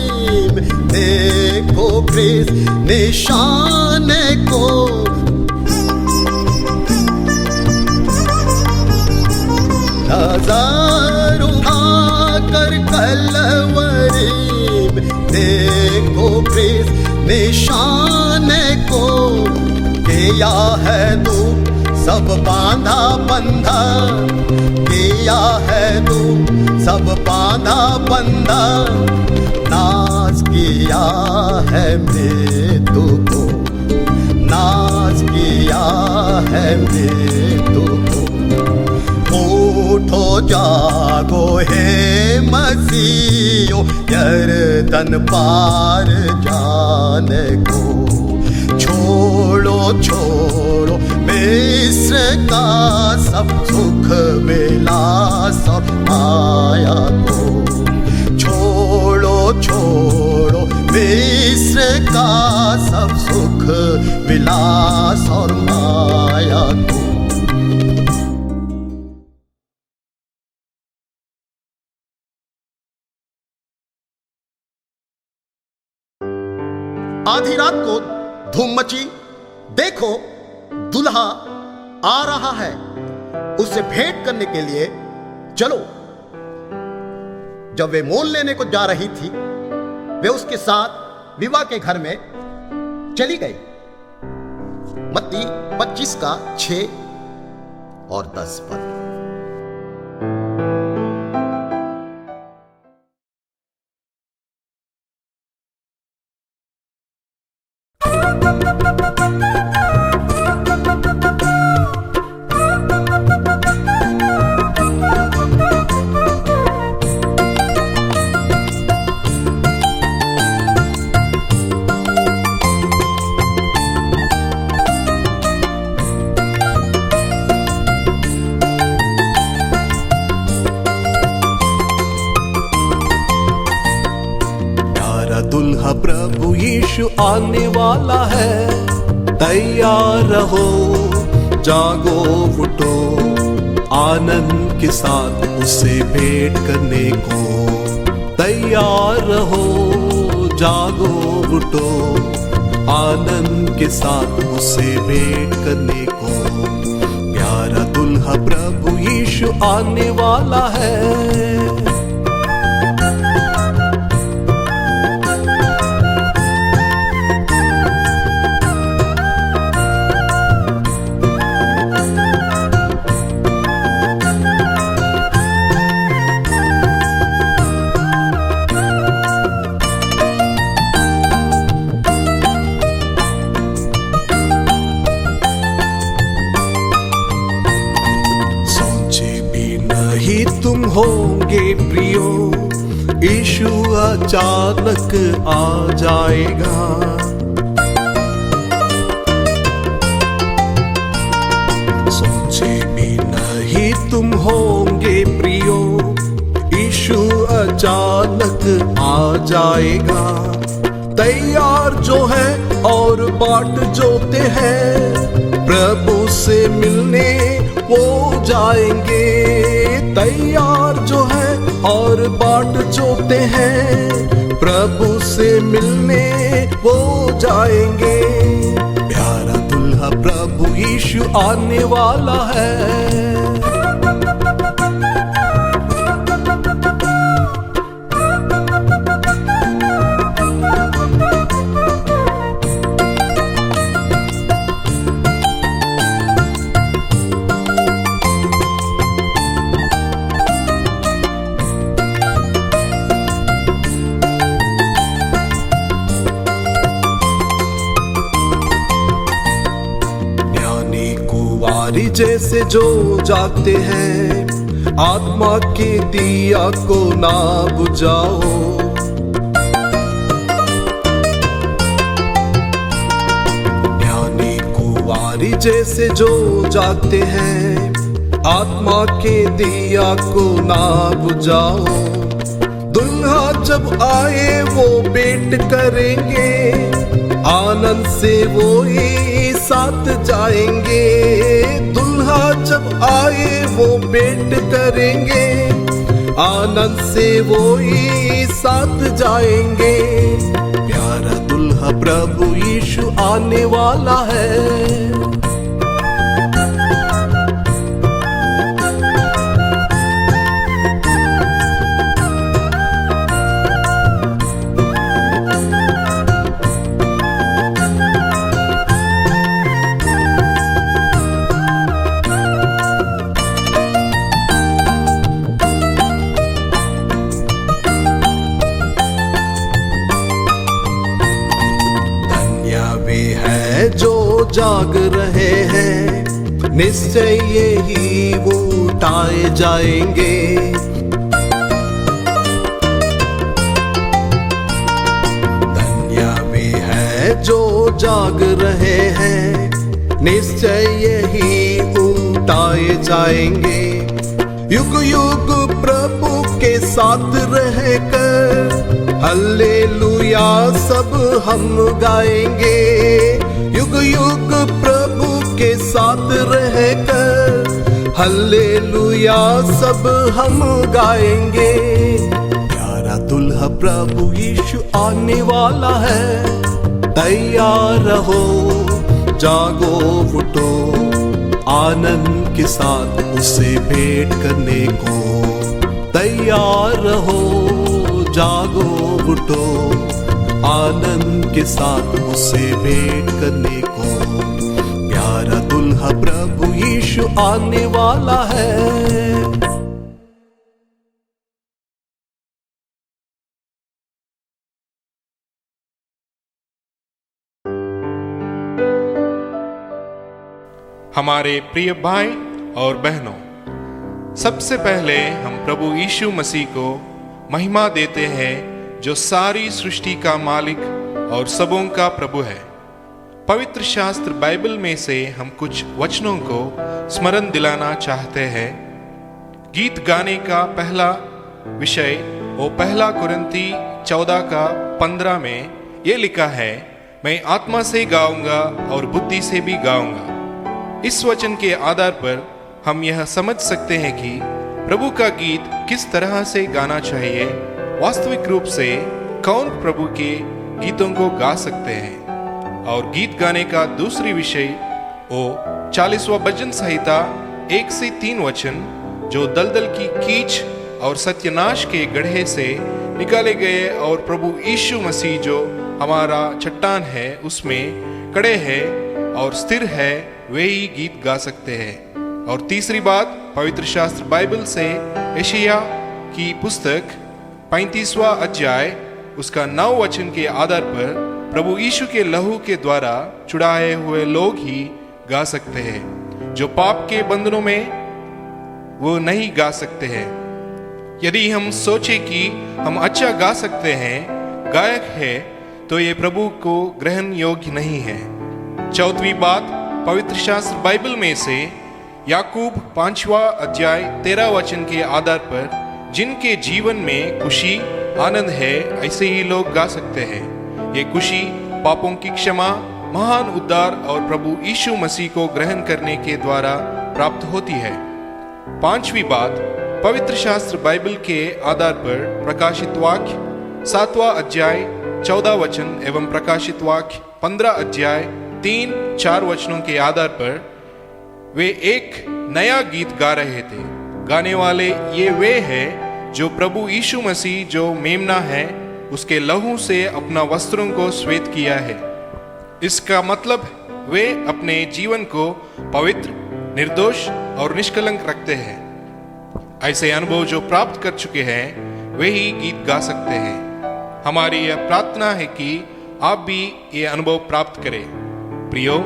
में देखो कृष्ण निशान को, हजारों आकर कलवरी में देखो कृष्ण निशान को, किया है दुख सब बांधा बंधा, किया है तू सब बांधा बंधा, नाश किया है मृत्यु को, नाश किया है मृत्यु को। उठो जागो हे मसीहो यरदन पार जाने को, छोड़ो छोड़ो मिस्र का सब सुख विलास और माया को, छोड़ो छोड़ो मिस्र का सब सुख विलास और माया को। आधी रात को धूम मची, देखो दुल्हा आ रहा है, उससे भेंट करने के लिए चलो। जब वे मोल लेने को जा रही थी, वे उसके साथ विवाह के घर में चली गई। मत्ती 25 का 6 और 10 पद। दुल्हा प्रभु यीशु आने वाला है, तैयार रहो, जागो उठो, आनंद के साथ उसे भेंट करने को। तैयार रहो, जागो उठो, आनंद के साथ उसे भेंट करने को। प्यारा दुल्हा प्रभु यीशु आने वाला है। तुम होंगे प्रियो, यीशु अचानक आ जाएगा। सोचे भी नहीं तुम होंगे प्रियो, यीशु अचानक आ जाएगा। तैयार जो है और बाट जोते हैं, प्रभु से मिलने वो जाएंगे। तैयार जो है और बाट जोते हैं, प्रभु से मिलने वो जाएंगे। प्यारा दुल्हा प्रभु यीशु आने वाला है। जैसे जो जागते हैं, आत्मा के दिया को ना बुझाओ। ज्ञानी कुंवारी जैसे जो जागते हैं, आत्मा के दिया को ना बुझाओ। दुल्हा जब आए वो भेंट करेंगे, आनंद से वो ही साथ जाएंगे। दुल्हा जब आए वो भेंट करेंगे, आनंद से वो ही साथ जाएंगे। प्यारा दुल्हा प्रभु यीशु आने वाला है। जो जाग रहे हैं, निश्चय यही वो उठाए जाएंगे। धन्य वे हैं जो जाग रहे हैं, निश्चय यही उठाए जाएंगे। युग युग प्रभु के साथ रहकर हल्लेलुया सब हम गाएंगे। युग युग प्रभु के साथ रहकर हल्लेलुया सब हम गाएंगे। प्यारा दुल्हा प्रभु यीशु आने वाला है। तैयार रहो, जागो उठो, आनंद के साथ उसे भेंट करने को। तैयार रहो, जागो उठो, आनंद के साथ उसे भेंट करने को। प्यारा दुल्हा प्रभु यीशु आने वाला है। हमारे प्रिय भाई और बहनों, सबसे पहले हम प्रभु यीशु मसीह को महिमा देते हैं, जो सारी सृष्टि का मालिक और सबों का प्रभु है। पवित्र शास्त्र बाइबल में से हम कुछ वचनों को स्मरण दिलाना चाहते हैं। गीत गाने का पहला विषय वो पहला कुरिन्ती 14:15 में ये लिखा है, मैं आत्मा से गाऊंगा और बुद्धि से भी गाऊंगा। इस वचन के आधार पर हम यह समझ सकते हैं कि प्रभु का गीत किस तरह से गाना चाहिए। वास्तविक रूप से कौन प्रभु के गीतों को गा सकते हैं। और गीत गाने का दूसरी विषय वो 40वां भजन संहिता 1 से 3 वचन, जो दलदल की कीच और सत्यानाश के गड्ढे से निकाले गए और प्रभु यीशु मसीह जो हमारा चट्टान है उसमें खड़े हैं और स्थिर है, वे ही गीत गा सकते हैं। और तीसरी बात, पवित्र शास्त्र बाइबल से यशायाह की पुस्तक 35वां अध्याय उसका 9 वचन के आधार पर प्रभु यीशु के लहू के द्वारा छुड़ाए हुए लोग ही गा सकते हैं, जो पाप के बंधनों में वो नहीं गा सकते हैं। यदि हम सोचे कि हम अच्छा गा सकते हैं, गायक है, तो ये प्रभु को ग्रहण योग्य नहीं है। चौथी बात, पवित्र शास्त्र बाइबल में से याकूब 5वां अध्याय 13 वचन के आधार पर जिनके जीवन में खुशी आनंद है, ऐसे ही लोग गा सकते हैं। ये खुशी पापों की क्षमा, महान उद्धार और प्रभु यीशु मसीह को ग्रहण करने के द्वारा प्राप्त होती है। पांचवी बात, पवित्र शास्त्र बाइबल के आधार पर प्रकाशित वाक्य 7वां अध्याय 14 वचन एवं प्रकाशित वाक्य 15 अध्याय 3-4 वचनों के आधार पर वे एक नया गीत गा रहे थे। गाने वाले ये वे हैं जो प्रभु यीशु मसीह जो मेमना है उसके लहू से अपना वस्त्रों को श्वेत किया है। इसका मतलब वे अपने जीवन को पवित्र, निर्दोष और निष्कलंक रखते हैं। ऐसे अनुभव जो प्राप्त कर चुके हैं वे ही गीत गा सकते हैं। हमारी यह प्रार्थना है कि आप भी ये अनुभव प्राप्त करें। प्रियो,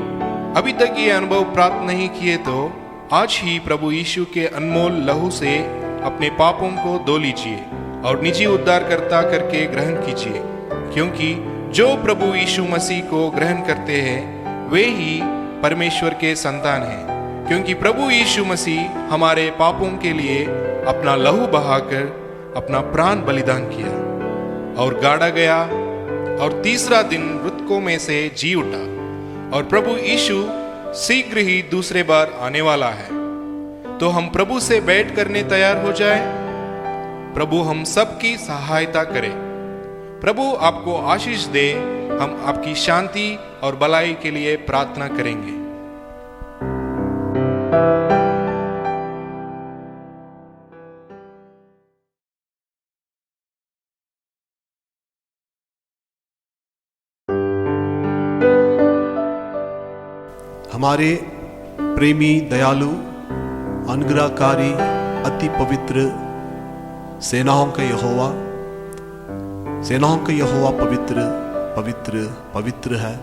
अभी तक ये अनुभव प्राप्त नहीं किए तो आज ही प्रभु यीशु के अनमोल लहू से अपने पापों को धो लीजिए और निजी उद्धारकर्ता करके ग्रहण कीजिए, क्योंकि जो प्रभु यीशु मसीह को ग्रहण करते हैं वे ही परमेश्वर के संतान हैं। क्योंकि प्रभु यीशु मसीह हमारे पापों के लिए अपना लहू बहाकर अपना प्राण बलिदान किया और गाड़ा गया और तीसरा दिन मृतकों में से जी उठा। और प्रभु यीशु शीघ्र ही दूसरे बार आने वाला है। तो हम प्रभु से भेंट करने तैयार हो जाएं। प्रभु हम सबकी सहायता करे। प्रभु आपको आशीष दे। हम आपकी शांति और भलाई के लिए प्रार्थना करेंगे। हमारे प्रेमी, दयालु, अनुग्रहकारी, अति पवित्र सेनाओं का यहोवा, सेनाओं का यहोवा पवित्र पवित्र पवित्र है।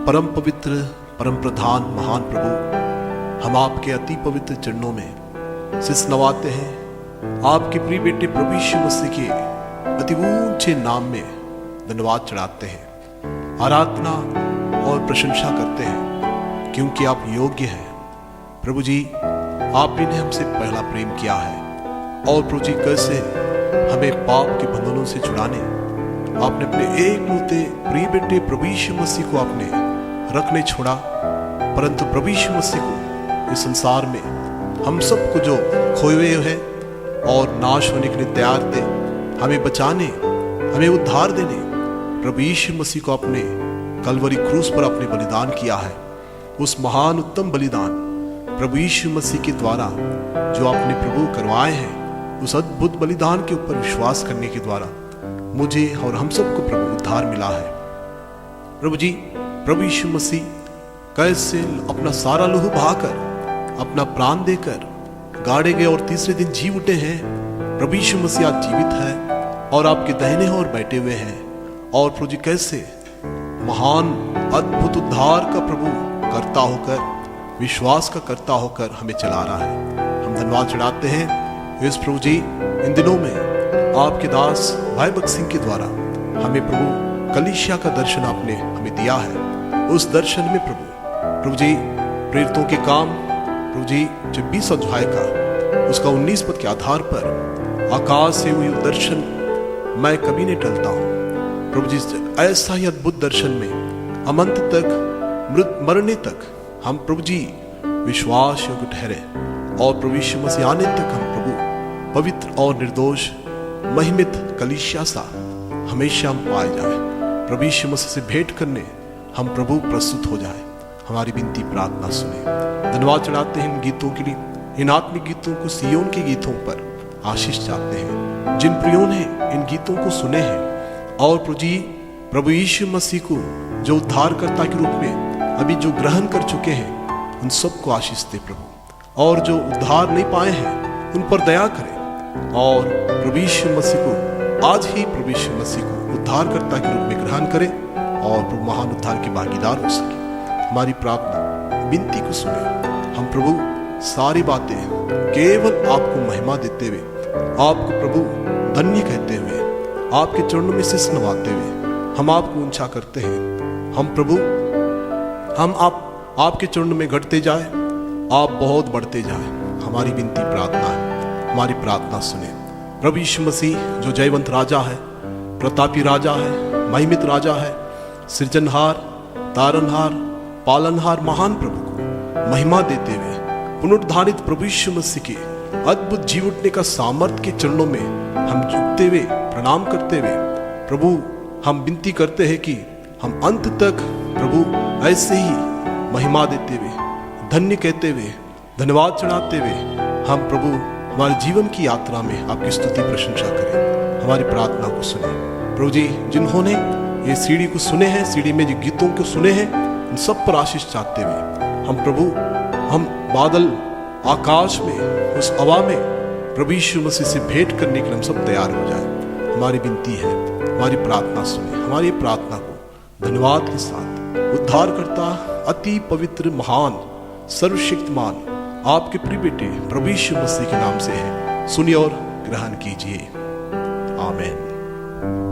परम पवित्र, परम प्रधान, महान प्रभु, हम आपके अति पवित्र चरणों में शीश नवाते हैं। आपके प्रिय बेटे प्रभु यीशु मसीह के अति ऊंचे नाम में धन्यवाद चढ़ाते हैं, आराधना और प्रशंसा करते हैं, क्योंकि आप योग्य हैं। प्रभु जी, आपने हमसे पहला प्रेम किया है और प्रभु जी कैसे हमें पाप के बंधनों से छुड़ाने आपने अपने एकलौते प्रिय बेटे प्रभु यीशु मसीह को आपने रखने छोड़ा। परंतु प्रभु यीशु मसीह को इस संसार में हम सबको जो खोए हुए हैं और नाश होने के लिए तैयार थे, हमें बचाने, हमें उद्धार देने प्रभु यीशु मसीह को अपने कलवरी क्रूस पर अपने बलिदान किया है। उस महान उत्तम बलिदान प्रभु यीशु मसीह के द्वारा जो आपने प्रभु करवाए हैं, उस अद्भुत बलिदान के ऊपर विश्वास करने के द्वारा मुझे और हम सबको प्रभु उद्धार मिला है। प्रभु जी, प्रभु यीशु मसीह कैसे अपना सारा लहू बहाकर, अपना प्राण देकर गाड़े गए और तीसरे दिन जी उठे हैं। प्रभु यीशु मसीह आज जीवित है और आपके दाहिने ओर बैठे हुए हैं। और प्रभु जी कैसे महान अद्भुत उद्धार का प्रभु करता होकर, विश्वास का करता होकर हमें चला रहा है। हम धन्यवाद चढ़ाते हैं इस प्रभु जी, इन दिनों में आपके दास भाई भगत सिंह के द्वारा हमें प्रभु कलीसिया का दर्शन आपने हमें दिया है। उस दर्शन में प्रभु जी प्रेरितों के काम प्रभु जी 26 अध्याय का उसका 19 पद के आधार पर आकाश से हुई दर्शन मैं कभी नहीं टलता हूँ। प्रभु जी ऐसा ही अद्भुत दर्शन में हम अंत तक मरने तक हम प्रभु जी विश्वास योग्य ठहरे और प्रभु यीशु मसीह आने तक हम प्रभु पवित्र और निर्दोष महिमित कलीसिया सा हमेशा हम पाए जाए। प्रभु यीशु मसीह से भेंट करने हम प्रभु प्रस्तुत हो जाए। हमारी विनती प्रार्थना सुने। धन्यवाद चढ़ाते हैं इन गीतों के लिए, इन आत्मिक गीतों को सियोन के गीतों पर आशीष चाहते हैं। जिन प्रियों ने इन गीतों को सुने हैं और प्रभु यीशु मसीह को जो उद्धारकर्ता के रूप में अभी जो ग्रहण कर चुके हैं, उन सबको आशीष दे प्रभु। और जो उद्धार नहीं पाए हैं उन पर दया करें और प्रभु यीशु मसीह को आज ही प्रभु यीशु मसीह को उद्धारकर्ता के रूप में ग्रहण करें और प्रभु महान उद्धार के भागीदार हो सके। हमारी प्रार्थना विनती को सुने। हम प्रभु सारी बातें केवल आपको महिमा देते हुए, आपको प्रभु धन्य कहते हुए, आपके चरणों में शीश नवाते हुए हम आपको ऊंचा करते हैं। हम प्रभु हम आपके चरणों में घटते जाए, आप बहुत बढ़ते जाए। हमारी विनती प्रार्थना है, हमारी प्रार्थना सुने। प्रभु यीशु मसीह जो जयवंत राजा है, प्रतापी राजा है, महिमित राजा है, सृजनहार, तारनहार, पालनहार महान प्रभु को महिमा देते हुए पुनरुद्धारित प्रभु यीशु मसीह के अद्भुत जी उठने का सामर्थ्य के चरणों में हम झुकते हुए प्रणाम करते हुए प्रभु हम विनती करते हैं कि हम अंत तक प्रभु ऐसे ही महिमा देते हुए, धन्य कहते हुए, धन्यवाद चढ़ाते हुए हम प्रभु हमारे जीवन की यात्रा में आपकी स्तुति प्रशंसा करें। हमारी प्रार्थना को सुने प्रभु जी। जिन्होंने ये सीढ़ी को सुने हैं, सीढ़ी में जो गीतों को सुने हैं, उन सब पर आशीष चाहते हुए हम प्रभु हम बादल आकाश में उस हवा में प्रभु यीशु मसीह से भेंट करने के लिए हम सब तैयार हो जाए। हमारी विनती है, हमारी प्रार्थना सुने। हमारी प्रार्थना को धन्यवाद के साथ उद्धारकर्ता अति पवित्र महान सर्वशक्तिमान आपके प्रिय बेटे प्रभु यीशु मसीह के नाम से है, सुनिए और ग्रहण कीजिए। आमीन।